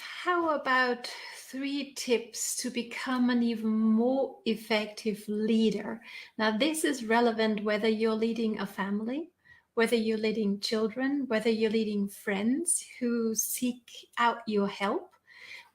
How about 3 tips to become an even more effective leader? Now, this is relevant whether you're leading a family, whether you're leading children, whether you're leading friends who seek out your help,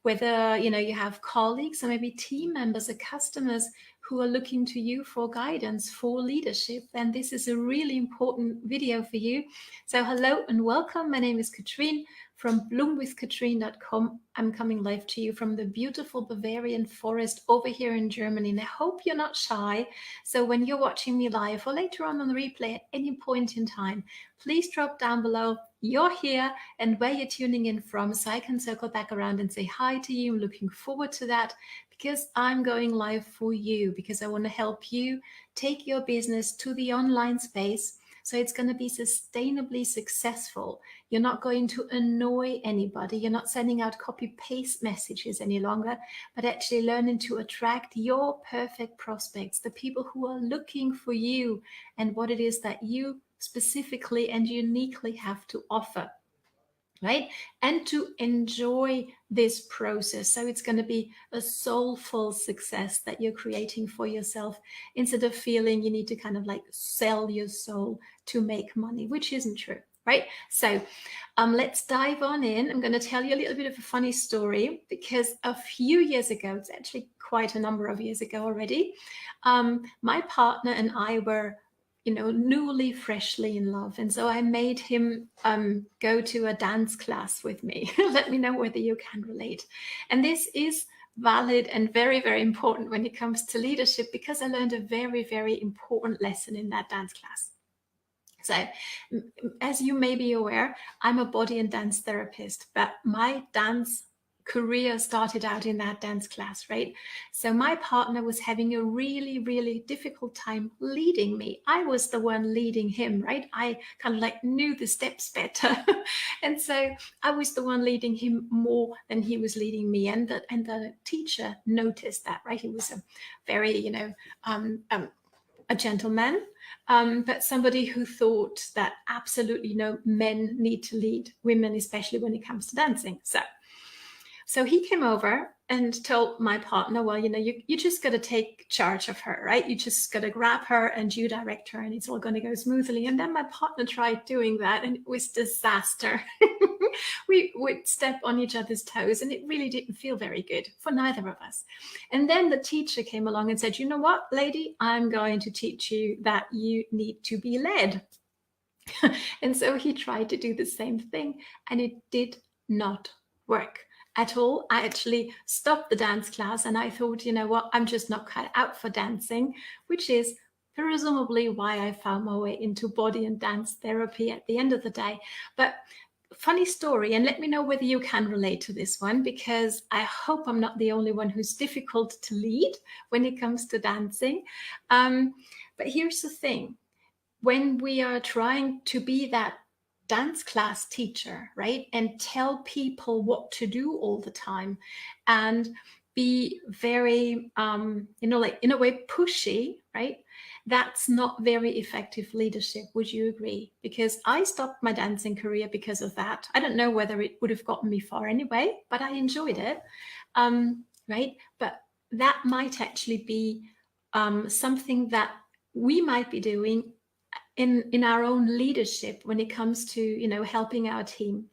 whether you have colleagues or maybe team members or customers who are looking to you for guidance, for leadership, then this is a really important video for you. So hello and welcome. My name is Katrine from bloomwithkatrine.com. I'm coming live to you from the beautiful Bavarian forest over here in Germany, and I hope you're not shy. So when you're watching me live or later on the replay at any point in time, please drop down below you're here and where you're tuning in from, so I can circle back around and say hi to you. I'm looking forward to that because I'm going live for you, because I want to help you take your business to the online space so it's going to be sustainably successful. You're not going to annoy anybody. You're not sending out copy-paste messages any longer, but actually learning to attract your perfect prospects, the people who are looking for you and what it is that you specifically and uniquely have to offer, right? And to enjoy this process. So it's going to be a soulful success that you're creating for yourself, instead of feeling you need to kind of like sell your soul to make money, which isn't true, right? So let's dive on in. I'm going to tell you a little bit of a funny story, because a few years ago, it's actually quite a number of years ago already, my partner and I were newly, freshly in love. And so I made him go to a dance class with me. Let me know whether you can relate. And this is valid and very, very important when it comes to leadership, because I learned a very, very important lesson in that dance class. So as you may be aware, I'm a body and dance therapist, but my dance career started out in that dance class, right? So my partner was having a really, really difficult time leading me. I was the one leading him, right? I kind of like knew the steps better. And so I was the one leading him more than he was leading me. And the teacher noticed that, right? He was a very, a gentleman, but somebody who thought that absolutely no, men need to lead women, especially when it comes to dancing. So he came over and told my partner, well, you just got to take charge of her, right? You just got to grab her and you direct her and it's all going to go smoothly. And then my partner tried doing that and it was disaster. We would step on each other's toes and it really didn't feel very good for neither of us. And then the teacher came along and said, you know what, lady, I'm going to teach you that you need to be led. And so he tried to do the same thing and it did not work at all. I actually stopped the dance class and I thought, you know what, I'm just not cut out for dancing, which is presumably why I found my way into body and dance therapy at the end of the day. But funny story, and let me know whether you can relate to this one, because I hope I'm not the only one who's difficult to lead when it comes to dancing. But here's the thing. When we are trying to be that dance class teacher, right, and tell people what to do all the time and be very, like in a way pushy, right, that's not very effective leadership. Would you agree? Because I stopped my dancing career because of that. I don't know whether it would have gotten me far anyway, but I enjoyed it, right? But that might actually be something that we might be doing in our own leadership when it comes to helping our team.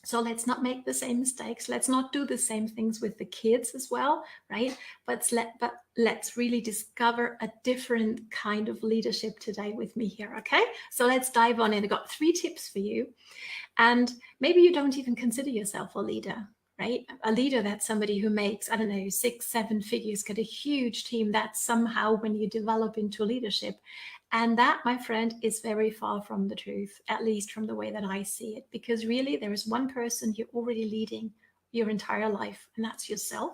So let's not make the same mistakes. Let's not do the same things with the kids as well, right? But let's really discover a different kind of leadership today with me here, okay? So let's dive on in. I've got 3 tips for you. And maybe you don't even consider yourself a leader, right? A leader, that's somebody who makes, 6, 7 figures, got a huge team. That's somehow when you develop into leadership. And that, my friend, is very far from the truth, at least from the way that I see it, because really there is one person you're already leading your entire life, and that's yourself.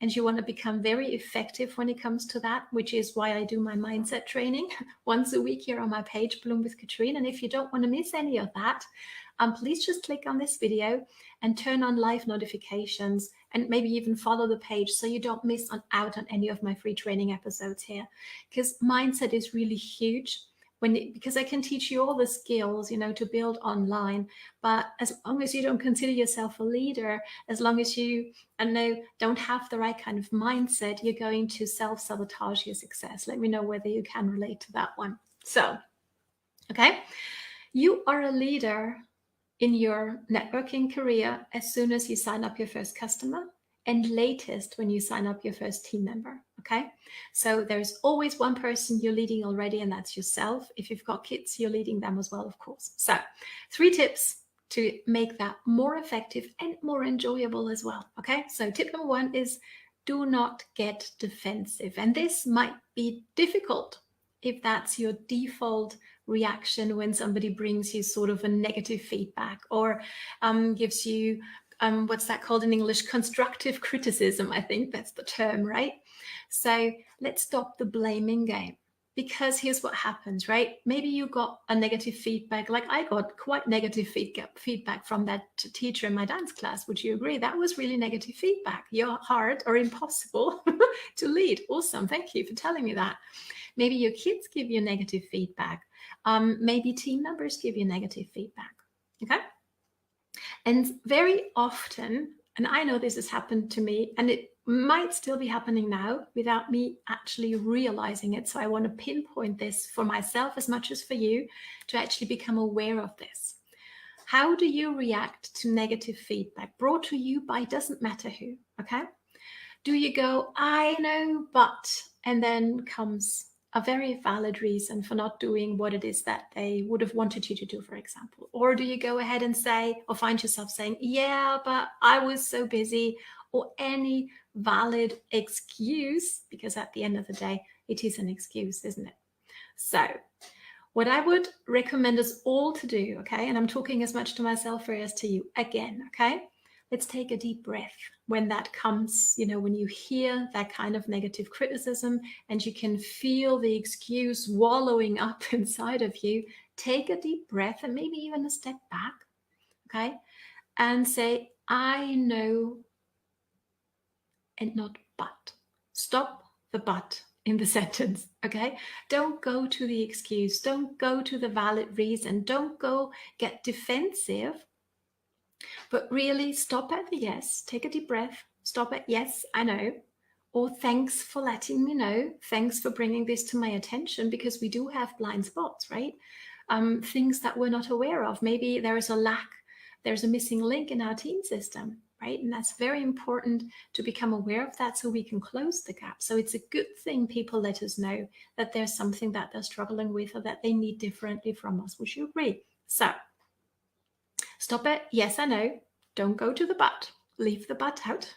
And you want to become very effective when it comes to that, which is why I do my mindset training once a week here on my page, Bloom with Katrine. And if you don't want to miss any of that, please just click on this video and turn on live notifications and maybe even follow the page so you don't miss out on any of my free training episodes here. Because mindset is really huge. because I can teach you all the skills, to build online, but as long as you don't consider yourself a leader, as long as you, don't have the right kind of mindset, you're going to self-sabotage your success. Let me know whether you can relate to that one. So, okay, you are a leader in your networking career as soon as you sign up your first customer, and latest when you sign up your first team member. Okay, so there's always one person you're leading already, and that's yourself. If you've got kids, you're leading them as well, of course. So 3 tips to make that more effective and more enjoyable as well. Okay, so tip number 1 is do not get defensive. And this might be difficult if that's your default reaction when somebody brings you sort of a negative feedback, or gives you what's that called in English? Constructive criticism, I think that's the term, right? So let's stop the blaming game, because here's what happens, right? Maybe you got a negative feedback, like I got quite negative feedback from that teacher in my dance class. Would you agree? That was really negative feedback. You're hard or impossible to lead. Awesome, thank you for telling me that. Maybe your kids give you negative feedback. Maybe team members give you negative feedback, okay? And very often, and I know this has happened to me, and it might still be happening now without me actually realizing it. So I want to pinpoint this for myself as much as for you to actually become aware of this. How do you react to negative feedback brought to you by doesn't matter who, okay? Do you go, I know, but, and then comes a very valid reason for not doing what it is that they would have wanted you to do, for example? Or do you go ahead and say, or find yourself saying, yeah, but I was so busy, or any valid excuse, because at the end of the day, it is an excuse, isn't it? So what I would recommend us all to do, okay, and I'm talking as much to myself as to you again, okay? Let's take a deep breath when that comes, when you hear that kind of negative criticism and you can feel the excuse wallowing up inside of you. Take a deep breath and maybe even a step back, okay? And say, I know, and not but. Stop the but in the sentence, okay? Don't go to the excuse. Don't go to the valid reason. Don't go get defensive. But really stop at the yes, take a deep breath, stop at yes, I know, or thanks for letting me know, thanks for bringing this to my attention, because we do have blind spots, right? Things that we're not aware of. Maybe there is a lack, there's a missing link in our team system, right? And that's very important to become aware of that so we can close the gap. So it's a good thing people let us know that there's something that they're struggling with or that they need differently from us. Would you agree? So stop it. Yes, I know. Don't go to the but. Leave the but out.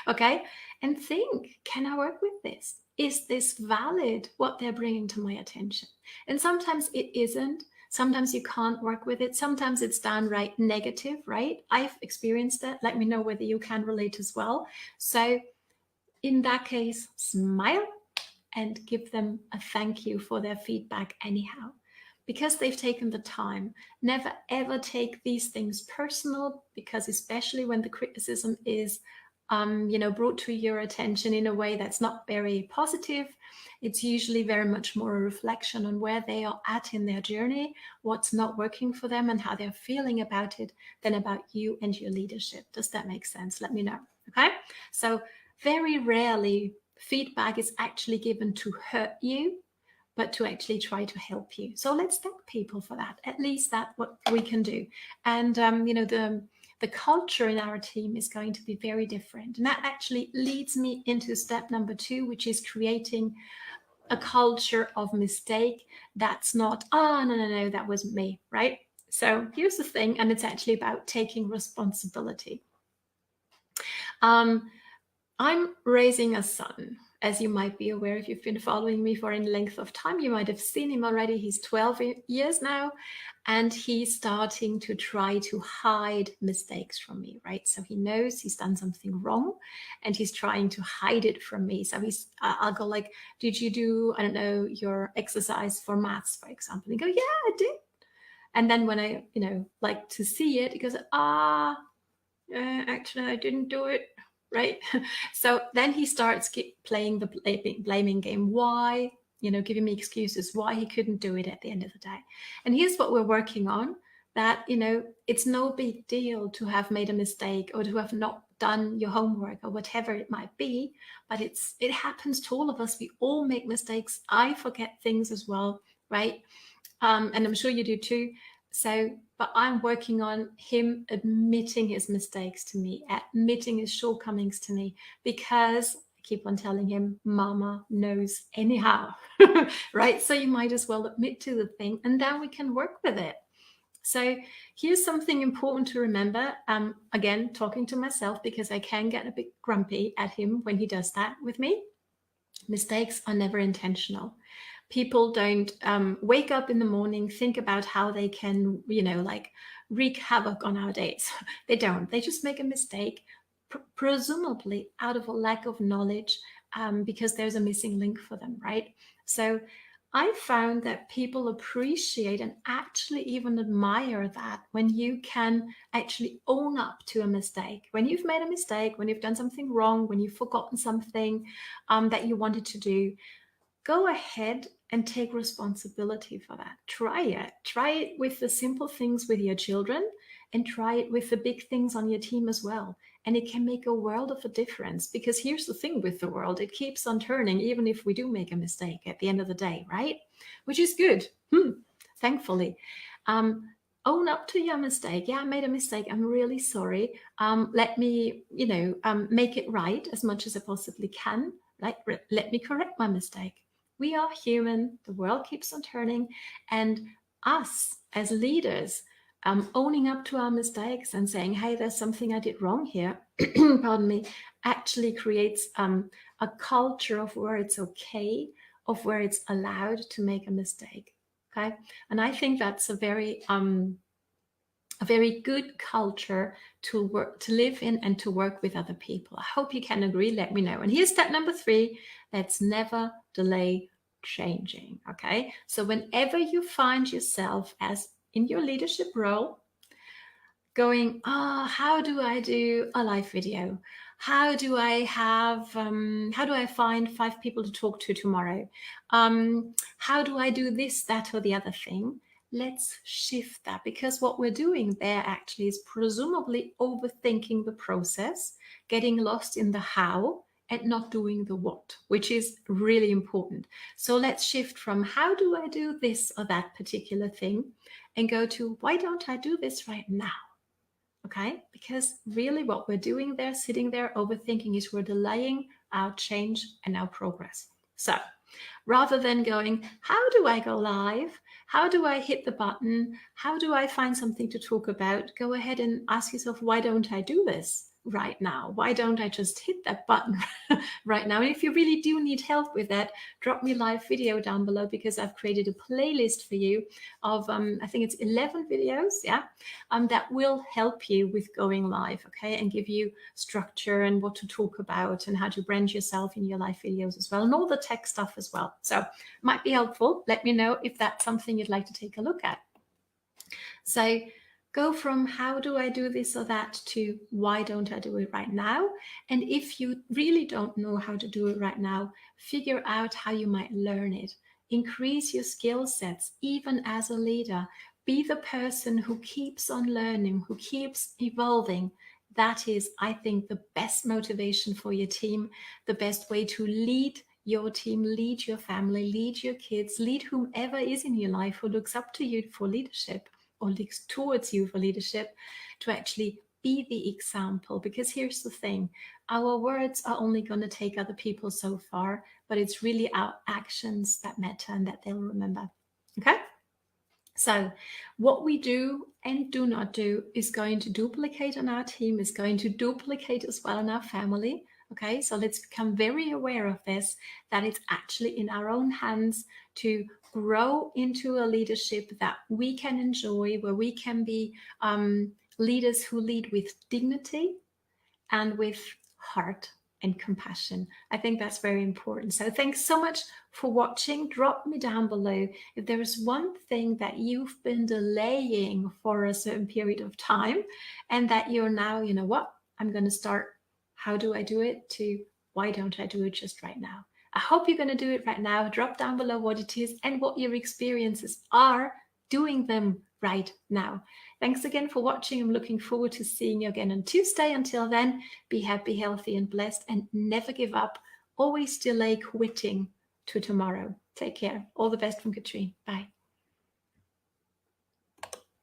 Okay? And think, can I work with this? Is this valid, what they're bringing to my attention? And sometimes it isn't. Sometimes you can't work with it. Sometimes it's downright negative, right? I've experienced that. Let me know whether you can relate as well. So in that case, smile and give them a thank you for their feedback anyhow, because they've taken the time. Never ever take these things personal, because especially when the criticism is brought to your attention in a way that's not very positive, it's usually very much more a reflection on where they are at in their journey, what's not working for them, and how they're feeling about it, than about you and your leadership. Does that make sense? Let me know. Okay, so very rarely feedback is actually given to hurt you, but to actually try to help you. So let's thank people for that. At least that's what we can do. And the culture in our team is going to be very different. And that actually leads me into step number 2, which is creating a culture of mistake. That's not, oh, no, that wasn't me, right? So here's the thing, and it's actually about taking responsibility. I'm raising a son. As you might be aware, if you've been following me for any length of time, you might have seen him already. He's 12 years now, and he's starting to try to hide mistakes from me, right? So he knows he's done something wrong, and he's trying to hide it from me. So I'll go like, did you do, I don't know, your exercise for maths, for example? And he go, yeah, I did. And then when I, like to see it, he goes, actually, I didn't do it. Right? So then he starts playing the blaming game. Why? giving me excuses why he couldn't do it at the end of the day. And here's what we're working on, that, it's no big deal to have made a mistake or to have not done your homework or whatever it might be, but it happens to all of us. We all make mistakes. I forget things as well, right? And I'm sure you do too. So, but I'm working on him admitting his mistakes to me, admitting his shortcomings to me, because I keep on telling him, Mama knows anyhow, right? So you might as well admit to the thing, and then we can work with it. So here's something important to remember. Again, talking to myself, because I can get a bit grumpy at him when he does that with me. Mistakes are never intentional. People don't wake up in the morning, think about how they can, like wreak havoc on our days. They don't. They just make a mistake, presumably out of a lack of knowledge, because there's a missing link for them, right? So I found that people appreciate and actually even admire that when you can actually own up to a mistake. When you've made a mistake, when you've done something wrong, when you've forgotten something that you wanted to do, go ahead and take responsibility for that. Try it. Try it with the simple things with your children, and try it with the big things on your team as well. And it can make a world of a difference, because here's the thing with the world, it keeps on turning, even if we do make a mistake at the end of the day, right? Which is good, thankfully. Own up to your mistake. Yeah, I made a mistake. I'm really sorry. Let me, make it right as much as I possibly can. Like, let me correct my mistake. We are human. The world keeps on turning, and us as leaders, owning up to our mistakes and saying, hey, there's something I did wrong here, pardon me, actually creates a culture of where it's okay, of where it's allowed to make a mistake. Okay. And I think that's a very good culture to live in and to work with other people. I hope you can agree. Let me know. And here's step number 3. Let's never delay changing. Okay. So whenever you find yourself as in your leadership role, going, how do I do a live video? How do I find 5 people to talk to tomorrow? How do I do this, that, or the other thing? Let's shift that, because what we're doing there actually is presumably overthinking the process, getting lost in the how, and not doing the what, which is really important. So let's shift from how do I do this or that particular thing, and go to why don't I do this right now? Okay, because really what we're doing there, sitting there overthinking, is we're delaying our change and our progress. So rather than going, how do I go live? How do I hit the button? How do I find something to talk about? Go ahead and ask yourself, why don't I do this right now? Why don't I just hit that button right now? And if you really do need help with that, drop me a live video down below, because I've created a playlist for you of, I think it's 11 videos, that will help you with going live, okay, and give you structure and what to talk about and how to brand yourself in your live videos as well, and all the tech stuff as well. So might be helpful. Let me know if that's something you'd like to take a look at. So go from how do I do this or that to why don't I do it right now? And if you really don't know how to do it right now, figure out how you might learn it. Increase your skill sets, even as a leader. Be the person who keeps on learning, who keeps evolving. That is, I think, the best motivation for your team, the best way to lead your team, lead your family, lead your kids, lead whomever is in your life who looks up to you for leadership or looks towards you for leadership, to actually be the example. Because here's the thing, our words are only going to take other people so far, but it's really our actions that matter and that they'll remember. Okay? So what we do and do not do is going to duplicate on our team, is going to duplicate as well in our family. Okay, so let's become very aware of this, that it's actually in our own hands to grow into a leadership that we can enjoy, where we can be leaders who lead with dignity and with heart and compassion. I think that's very important. So thanks so much for watching. Drop me down below if there is one thing that you've been delaying for a certain period of time, and that you're now, I'm going to start, how do I do it, to why don't I do it just right now? I hope you're going to do it right now. Drop down below what it is and what your experiences are doing them right now. Thanks again for watching. I'm looking forward to seeing you again on Tuesday. Until then, be happy, healthy, and blessed, and never give up. Always delay quitting to tomorrow. Take care. All the best from Katrine. Bye.